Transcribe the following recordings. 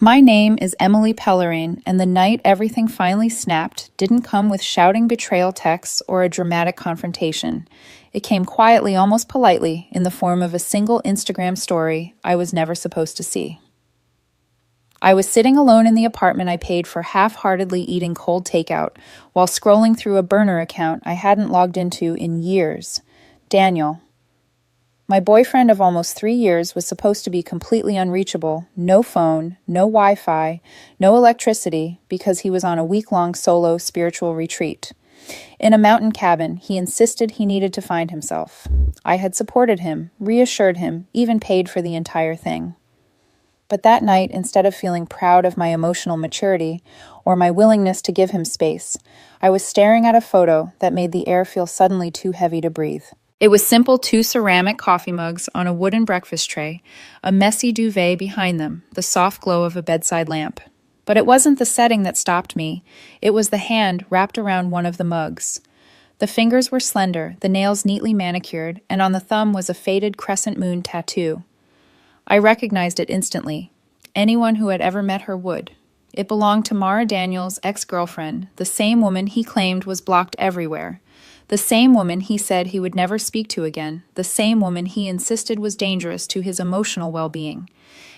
My name is Emily Pellerine, and the night everything finally snapped didn't come with shouting betrayal texts or a dramatic confrontation. It came quietly, almost politely, in the form of a single Instagram story I was never supposed to see. I was sitting alone in the apartment I paid for, half-heartedly eating cold takeout, while scrolling through a burner account I hadn't logged into in years. Daniel, my boyfriend of almost 3 years, was supposed to be completely unreachable, no phone, no Wi-Fi, no electricity, because he was on a week-long solo spiritual retreat. In a mountain cabin, he insisted he needed to find himself. I had supported him, reassured him, even paid for the entire thing. But that night, instead of feeling proud of my emotional maturity or my willingness to give him space, I was staring at a photo that made the air feel suddenly too heavy to breathe. It was simple: two ceramic coffee mugs on a wooden breakfast tray, a messy duvet behind them, the soft glow of a bedside lamp. But it wasn't the setting that stopped me. It was the hand wrapped around one of the mugs. The fingers were slender, the nails neatly manicured, and on the thumb was a faded crescent moon tattoo. I recognized it instantly. Anyone who had ever met her would. It belonged to Mara Daniels' ex-girlfriend, the same woman he claimed was blocked everywhere. The same woman he said he would never speak to again, the same woman he insisted was dangerous to his emotional well-being.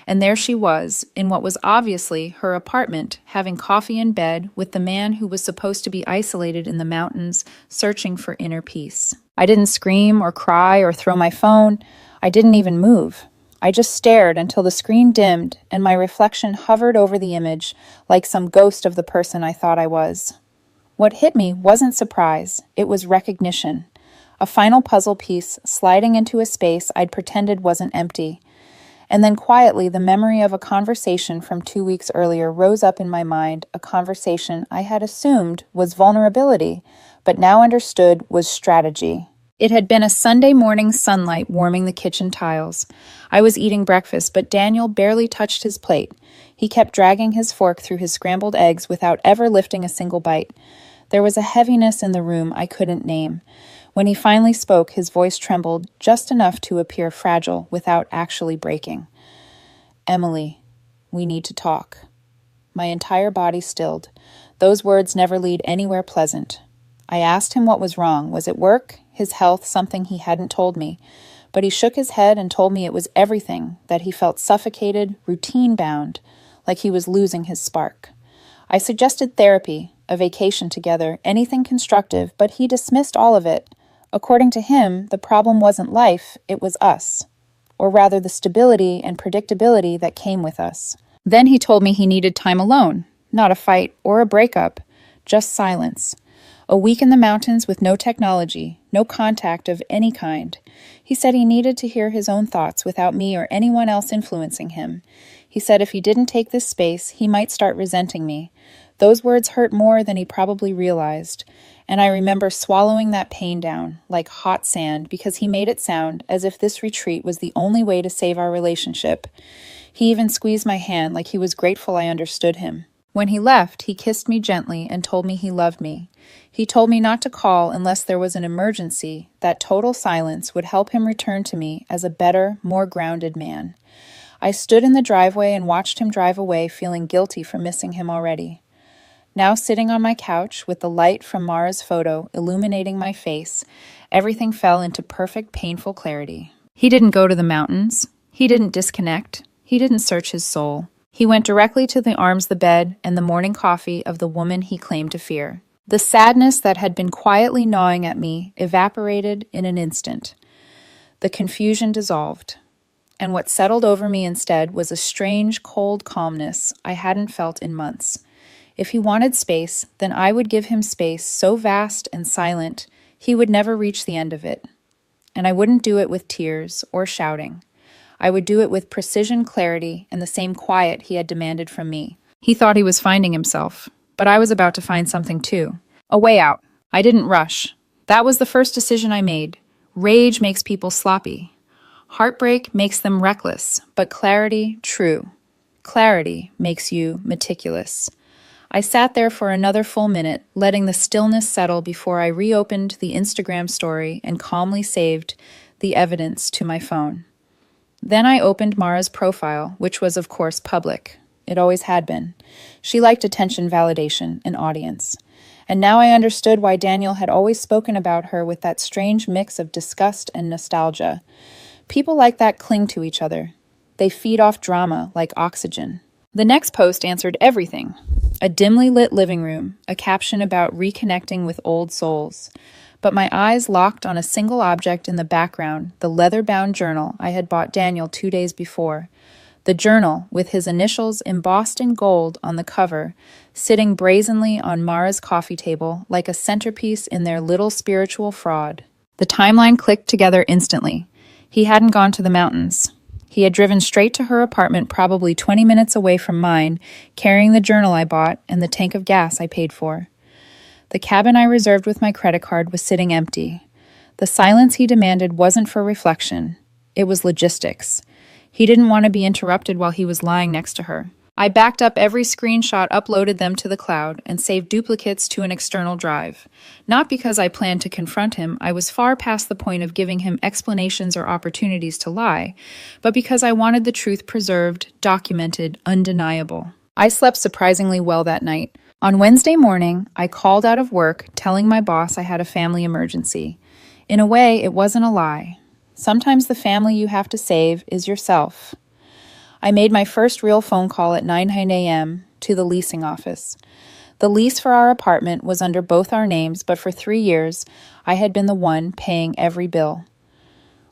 And there she was, in what was obviously her apartment, having coffee in bed with the man who was supposed to be isolated in the mountains, searching for inner peace. I didn't scream or cry or throw my phone. I didn't even move. I just stared until the screen dimmed and my reflection hovered over the image like some ghost of the person I thought I was. What hit me wasn't surprise, it was recognition. A final puzzle piece sliding into a space I'd pretended wasn't empty. And then quietly, the memory of a conversation from 2 weeks earlier rose up in my mind, a conversation I had assumed was vulnerability, but now understood was strategy. It had been a Sunday morning sunlight warming the kitchen tiles. I was eating breakfast, but Daniel barely touched his plate. He kept dragging his fork through his scrambled eggs without ever lifting a single bite. There was a heaviness in the room I couldn't name. When he finally spoke, his voice trembled just enough to appear fragile without actually breaking. "Emily, we need to talk." My entire body stilled. Those words never lead anywhere pleasant. I asked him what was wrong. Was it work, his health, something he hadn't told me? But he shook his head and told me it was everything, that he felt suffocated, routine-bound, like he was losing his spark. I suggested therapy, a vacation together, anything constructive, but he dismissed all of it. According to him, the problem wasn't life, it was us. Or rather, the stability and predictability that came with us. Then he told me he needed time alone, not a fight or a breakup, just silence. A week in the mountains with no technology, no contact of any kind. He said he needed to hear his own thoughts without me or anyone else influencing him. He said if he didn't take this space, he might start resenting me. Those words hurt more than he probably realized, and I remember swallowing that pain down, like hot sand, because he made it sound as if this retreat was the only way to save our relationship. He even squeezed my hand like he was grateful I understood him. When he left, he kissed me gently and told me he loved me. He told me not to call unless there was an emergency, that total silence would help him return to me as a better, more grounded man. I stood in the driveway and watched him drive away, feeling guilty for missing him already. Now sitting on my couch with the light from Mara's photo illuminating my face, everything fell into perfect, painful clarity. He didn't go to the mountains. He didn't disconnect. He didn't search his soul. He went directly to the arms, the bed, and the morning coffee of the woman he claimed to fear. The sadness that had been quietly gnawing at me evaporated in an instant. The confusion dissolved, and what settled over me instead was a strange, cold calmness I hadn't felt in months. If he wanted space, then I would give him space so vast and silent he would never reach the end of it. And I wouldn't do it with tears or shouting. I would do it with precision, clarity, and the same quiet he had demanded from me. He thought he was finding himself, but I was about to find something too. A way out. I didn't rush. That was the first decision I made. Rage makes people sloppy. Heartbreak makes them reckless, but clarity, true. Clarity makes you meticulous. I sat there for another full minute, letting the stillness settle before I reopened the Instagram story and calmly saved the evidence to my phone. Then I opened Mara's profile, which was of course public. It always had been. She liked attention, validation, and audience. And now I understood why Daniel had always spoken about her with that strange mix of disgust and nostalgia. People like that cling to each other. They feed off drama like oxygen. The next post answered everything. A dimly lit living room, a caption about reconnecting with old souls. But my eyes locked on a single object in the background, the leather-bound journal I had bought Daniel 2 days before. The journal, with his initials embossed in gold on the cover, sitting brazenly on Mara's coffee table like a centerpiece in their little spiritual fraud. The timeline clicked together instantly. He hadn't gone to the mountains. He had driven straight to her apartment, probably 20 minutes away from mine, carrying the journal I bought and the tank of gas I paid for. The cabin I reserved with my credit card was sitting empty. The silence he demanded wasn't for reflection. It was logistics. He didn't want to be interrupted while he was lying next to her. I backed up every screenshot, uploaded them to the cloud, and saved duplicates to an external drive. Not because I planned to confront him, I was far past the point of giving him explanations or opportunities to lie, but because I wanted the truth preserved, documented, undeniable. I slept surprisingly well that night. On Wednesday morning, I called out of work, telling my boss I had a family emergency. In a way, it wasn't a lie. Sometimes the family you have to save is yourself. I made my first real phone call at 9 a.m. to the leasing office. The lease for our apartment was under both our names, but for 3 years, I had been the one paying every bill.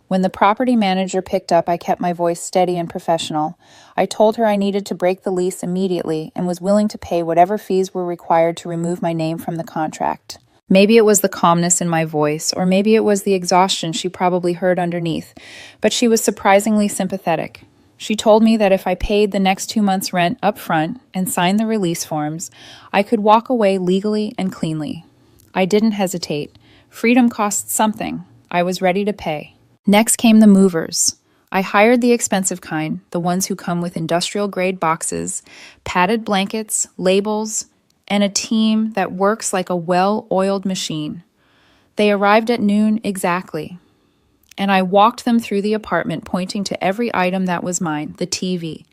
When the property manager picked up, I kept my voice steady and professional. I told her I needed to break the lease immediately and was willing to pay whatever fees were required to remove my name from the contract. Maybe it was the calmness in my voice, or maybe it was the exhaustion she probably heard underneath, but she was surprisingly sympathetic. She told me that if I paid the next 2 months' rent up front and signed the release forms, I could walk away legally and cleanly. I didn't hesitate. Freedom costs something. I was ready to pay. Next came the movers. I hired the expensive kind, the ones who come with industrial-grade boxes, padded blankets, labels, and a team that works like a well-oiled machine. They arrived at noon exactly, and I walked them through the apartment, pointing to every item that was mine, the TV.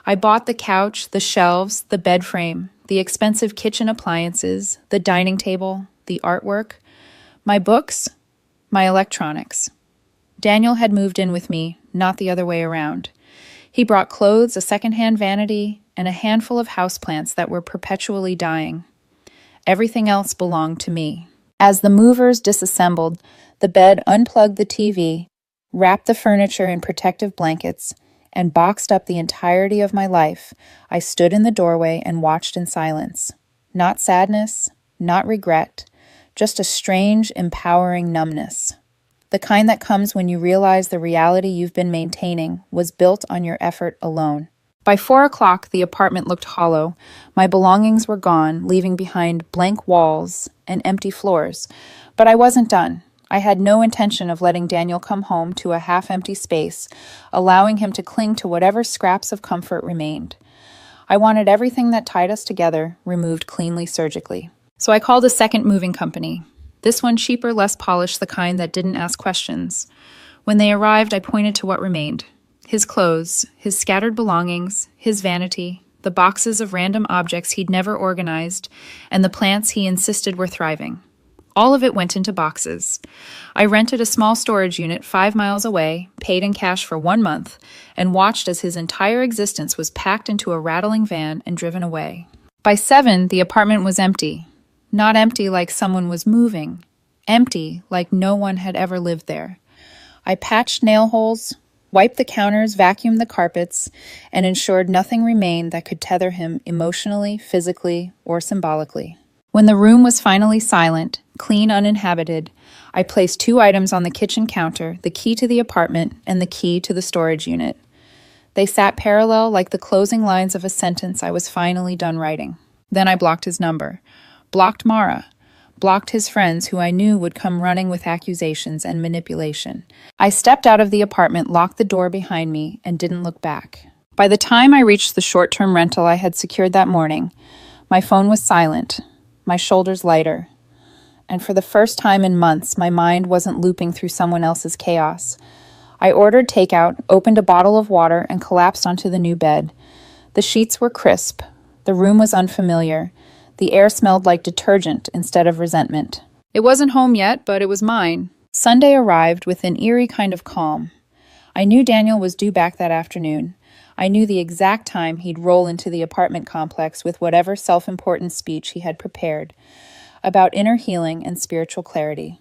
I bought the couch, the shelves, the bed frame, the expensive kitchen appliances, the dining table, the artwork, my books, my electronics. Daniel had moved in with me, not the other way around. He brought clothes, a secondhand vanity, and a handful of houseplants that were perpetually dying. Everything else belonged to me. As the movers disassembled, the bed unplugged the TV, wrapped the furniture in protective blankets, and boxed up the entirety of my life, I stood in the doorway and watched in silence. Not sadness, not regret, just a strange, empowering numbness. The kind that comes when you realize the reality you've been maintaining was built on your effort alone. By 4 o'clock, the apartment looked hollow. My belongings were gone, leaving behind blank walls and empty floors. But I wasn't done. I had no intention of letting Daniel come home to a half-empty space, allowing him to cling to whatever scraps of comfort remained. I wanted everything that tied us together removed cleanly surgically. So I called a second moving company. This one cheaper, less polished, the kind that didn't ask questions. When they arrived, I pointed to what remained. His clothes, his scattered belongings, his vanity, the boxes of random objects he'd never organized, and the plants he insisted were thriving. All of it went into boxes. I rented a small storage unit 5 miles away, paid in cash for 1 month, and watched as his entire existence was packed into a rattling van and driven away. By 7, the apartment was empty. Not empty like someone was moving. Empty like no one had ever lived there. I patched nail holes, wiped the counters, vacuumed the carpets, and ensured nothing remained that could tether him emotionally, physically, or symbolically. When the room was finally silent, clean, uninhabited, I placed 2 items on the kitchen counter, the key to the apartment and the key to the storage unit. They sat parallel like the closing lines of a sentence I was finally done writing. Then I blocked his number. Blocked Mara, blocked his friends who I knew would come running with accusations and manipulation. I stepped out of the apartment, locked the door behind me, and didn't look back. By the time I reached the short-term rental I had secured that morning, my phone was silent, my shoulders lighter, and for the first time in months, my mind wasn't looping through someone else's chaos. I ordered takeout, opened a bottle of water, and collapsed onto the new bed. The sheets were crisp. The room was unfamiliar. The air smelled like detergent instead of resentment. It wasn't home yet, but it was mine. Sunday arrived with an eerie kind of calm. I knew Daniel was due back that afternoon. I knew the exact time he'd roll into the apartment complex with whatever self-important speech he had prepared about inner healing and spiritual clarity.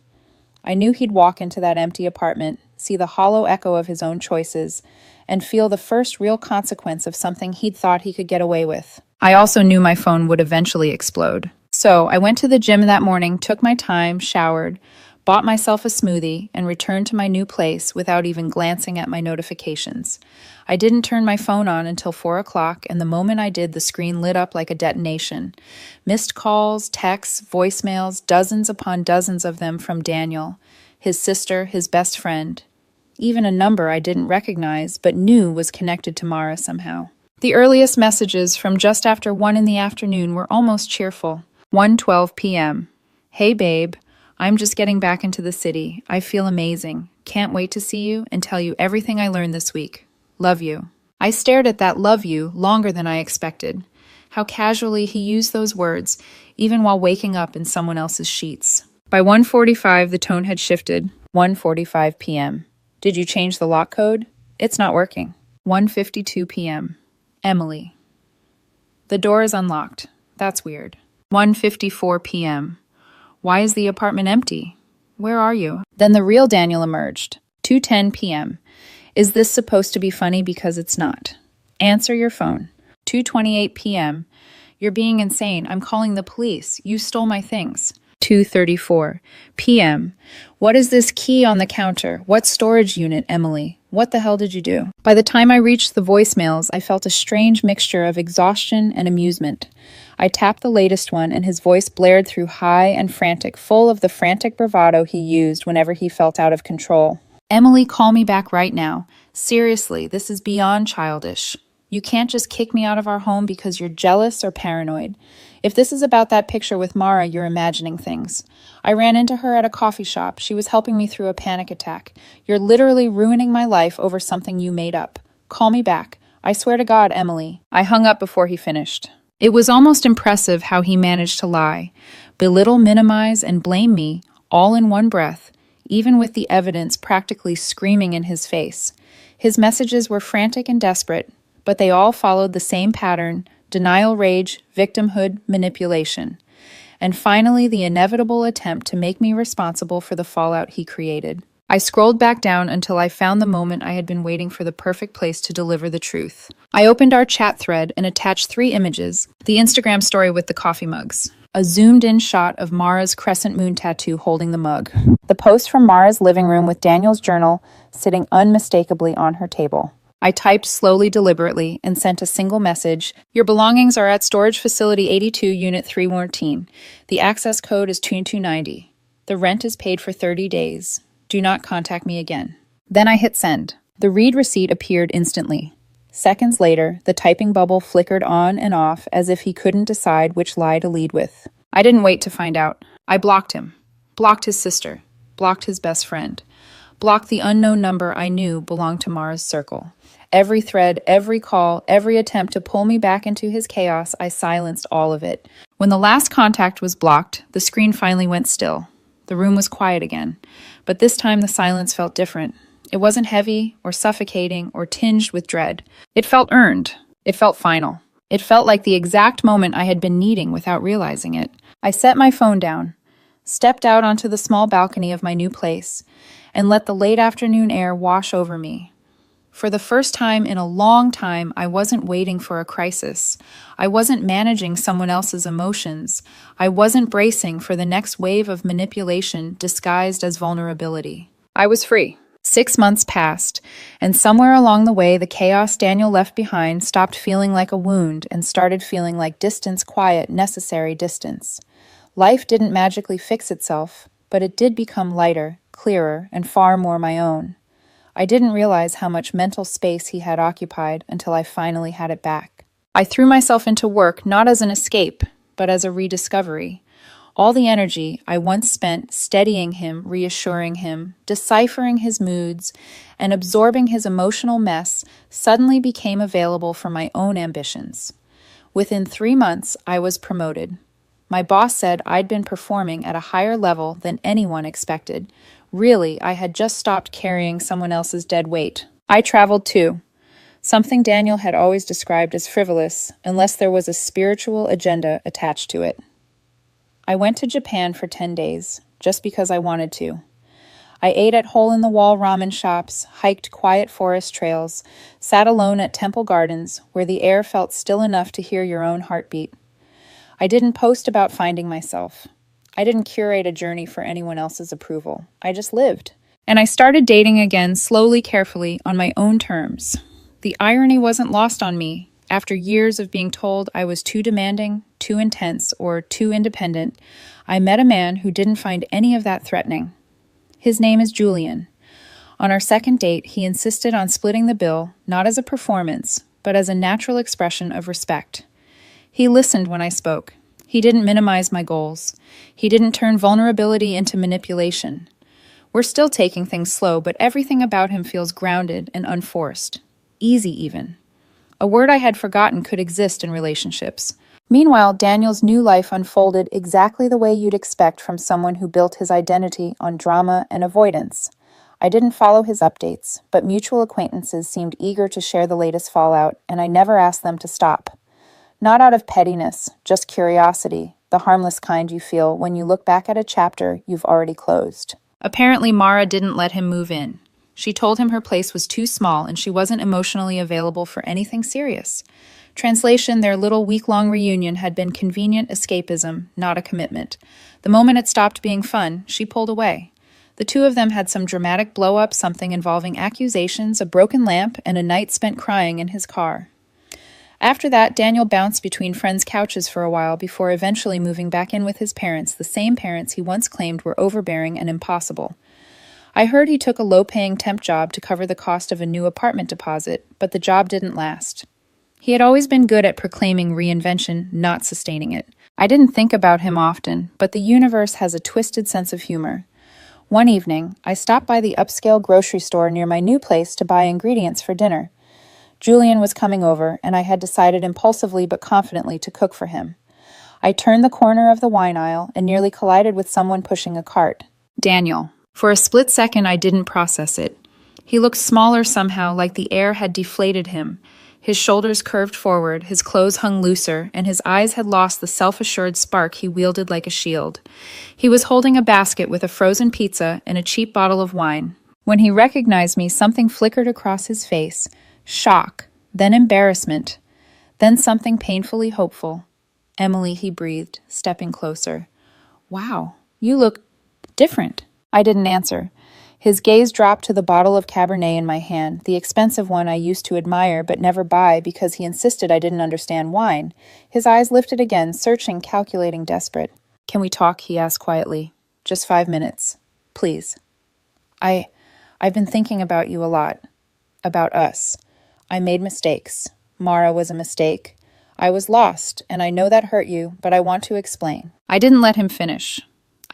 I knew he'd walk into that empty apartment, see the hollow echo of his own choices, and feel the first real consequence of something he'd thought he could get away with. I also knew my phone would eventually explode. So I went to the gym that morning, took my time, showered, bought myself a smoothie, and returned to my new place without even glancing at my notifications. I didn't turn my phone on until 4 o'clock, and the moment I did, the screen lit up like a detonation. Missed calls, texts, voicemails, dozens upon dozens of them from Daniel, his sister, his best friend. Even a number I didn't recognize, but knew was connected to Mara somehow. The earliest messages from just after 1 in the afternoon were almost cheerful. 1:12 p.m. Hey babe, I'm just getting back into the city. I feel amazing. Can't wait to see you and tell you everything I learned this week. Love you. I stared at that love you longer than I expected. How casually he used those words, even while waking up in someone else's sheets. By 1:45, the tone had shifted. 1:45 p.m. Did you change the lock code? It's not working. 1:52 p.m. Emily. The door is unlocked. That's weird. 1:54 p.m. Why is the apartment empty? Where are you? Then the real Daniel emerged. 2:10 p.m. Is this supposed to be funny because it's not? Answer your phone. 2:28 p.m. You're being insane. I'm calling the police. You stole my things. 2:34 p.m. What is this key on the counter? What storage unit, Emily? What the hell did you do? By the time I reached the voicemails, I felt a strange mixture of exhaustion and amusement. I tapped the latest one, and his voice blared through high and frantic, full of the frantic bravado he used whenever he felt out of control. Emily, call me back right now. Seriously, this is beyond childish. You can't just kick me out of our home because you're jealous or paranoid. If this is about that picture with Mara, you're imagining things. I ran into her at a coffee shop. She was helping me through a panic attack. You're literally ruining my life over something you made up. Call me back. I swear to God, Emily. I hung up before he finished. It was almost impressive how he managed to lie, belittle, minimize, and blame me, all in one breath, even with the evidence practically screaming in his face. His messages were frantic and desperate, but they all followed the same pattern: denial, rage, victimhood, manipulation. And finally, the inevitable attempt to make me responsible for the fallout he created. I scrolled back down until I found the moment I had been waiting for, the perfect place to deliver the truth. I opened our chat thread and attached 3 images: the Instagram story with the coffee mugs, a zoomed-in shot of Mara's crescent moon tattoo holding the mug, the post from Mara's living room with Daniel's journal sitting unmistakably on her table. I typed slowly, deliberately, and sent a single message: your belongings are at Storage Facility 82, Unit 314. The access code is 2290. The rent is paid for 30 days. Do not contact me again. Then I hit send. The read receipt appeared instantly. Seconds later, the typing bubble flickered on and off as if he couldn't decide which lie to lead with. I didn't wait to find out. I blocked him. Blocked his sister. Blocked his best friend. Blocked the unknown number I knew belonged to Mara's circle. Every thread, every call, every attempt to pull me back into his chaos, I silenced all of it. When the last contact was blocked, the screen finally went still. The room was quiet again, but this time the silence felt different. It wasn't heavy or suffocating or tinged with dread. It felt earned. It felt final. It felt like the exact moment I had been needing without realizing it. I set my phone down, stepped out onto the small balcony of my new place, and let the late afternoon air wash over me. For the first time in a long time, I wasn't waiting for a crisis. I wasn't managing someone else's emotions. I wasn't bracing for the next wave of manipulation disguised as vulnerability. I was free. 6 months passed, and somewhere along the way, the chaos Daniel left behind stopped feeling like a wound and started feeling like distance, quiet, necessary distance. Life didn't magically fix itself, but it did become lighter, clearer, and far more my own. I didn't realize how much mental space he had occupied until I finally had it back. I threw myself into work not as an escape, but as a rediscovery. All the energy I once spent steadying him, reassuring him, deciphering his moods, and absorbing his emotional mess suddenly became available for my own ambitions. Within 3 months, I was promoted. My boss said I'd been performing at a higher level than anyone expected. Really, I had just stopped carrying someone else's dead weight. I traveled too, something Daniel had always described as frivolous, unless there was a spiritual agenda attached to it. I went to Japan for 10 days, just because I wanted to. I ate at hole-in-the-wall ramen shops, hiked quiet forest trails, sat alone at temple gardens where the air felt still enough to hear your own heartbeat. I didn't post about finding myself. I didn't curate a journey for anyone else's approval. I just lived. And I started dating again slowly, carefully, on my own terms. The irony wasn't lost on me. After years of being told I was too demanding, too intense, or too independent, I met a man who didn't find any of that threatening. His name is Julian. On our second date, he insisted on splitting the bill, not as a performance, but as a natural expression of respect. He listened when I spoke. He didn't minimize my goals. He didn't turn vulnerability into manipulation. We're still taking things slow, but everything about him feels grounded and unforced. Easy, even. A word I had forgotten could exist in relationships. Meanwhile, Daniel's new life unfolded exactly the way you'd expect from someone who built his identity on drama and avoidance. I didn't follow his updates, but mutual acquaintances seemed eager to share the latest fallout, and I never asked them to stop. Not out of pettiness, just curiosity, the harmless kind you feel when you look back at a chapter you've already closed. Apparently, Mara didn't let him move in. She told him her place was too small and she wasn't emotionally available for anything serious. Translation, their little week-long reunion had been convenient escapism, not a commitment. The moment it stopped being fun, she pulled away. The two of them had some dramatic blow-up, something involving accusations, a broken lamp, and a night spent crying in his car. After that, Daniel bounced between friends' couches for a while before eventually moving back in with his parents, the same parents he once claimed were overbearing and impossible. I heard he took a low-paying temp job to cover the cost of a new apartment deposit, but the job didn't last. He had always been good at proclaiming reinvention, not sustaining it. I didn't think about him often, but the universe has a twisted sense of humor. One evening, I stopped by the upscale grocery store near my new place to buy ingredients for dinner. Julian was coming over, and I had decided impulsively but confidently to cook for him. I turned the corner of the wine aisle and nearly collided with someone pushing a cart. Daniel. For a split second, I didn't process it. He looked smaller somehow, like the air had deflated him. His shoulders curved forward, his clothes hung looser, and his eyes had lost the self-assured spark he wielded like a shield. He was holding a basket with a frozen pizza and a cheap bottle of wine. When he recognized me, something flickered across his face. Shock, then embarrassment, then something painfully hopeful. "Emily," he breathed, stepping closer. "Wow, you look different." I didn't answer. His gaze dropped to the bottle of Cabernet in my hand, the expensive one I used to admire but never buy because he insisted I didn't understand wine. His eyes lifted again, searching, calculating, desperate. "Can we talk?" he asked quietly. "Just 5 minutes. Please." I've been thinking about you a lot. About us. I made mistakes. Mara was a mistake. I was lost, and I know that hurt you, but I want to explain. I didn't let him finish.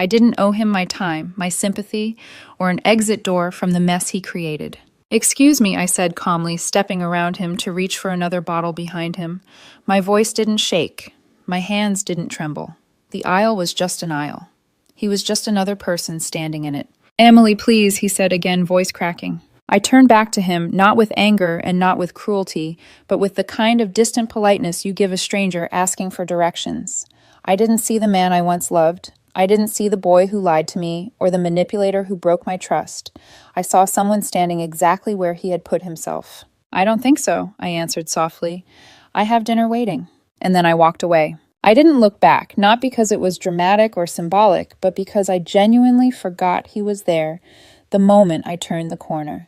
I didn't owe him my time, my sympathy, or an exit door from the mess he created. "Excuse me," I said calmly, stepping around him to reach for another bottle behind him. My voice didn't shake. My hands didn't tremble. The aisle was just an aisle. He was just another person standing in it. "Emily, please," he said again, voice cracking. I turned back to him, not with anger and not with cruelty, but with the kind of distant politeness you give a stranger asking for directions. I didn't see the man I once loved. I didn't see the boy who lied to me or the manipulator who broke my trust. I saw someone standing exactly where he had put himself. "I don't think so," I answered softly. "I have dinner waiting." And then I walked away. I didn't look back, not because it was dramatic or symbolic, but because I genuinely forgot he was there the moment I turned the corner.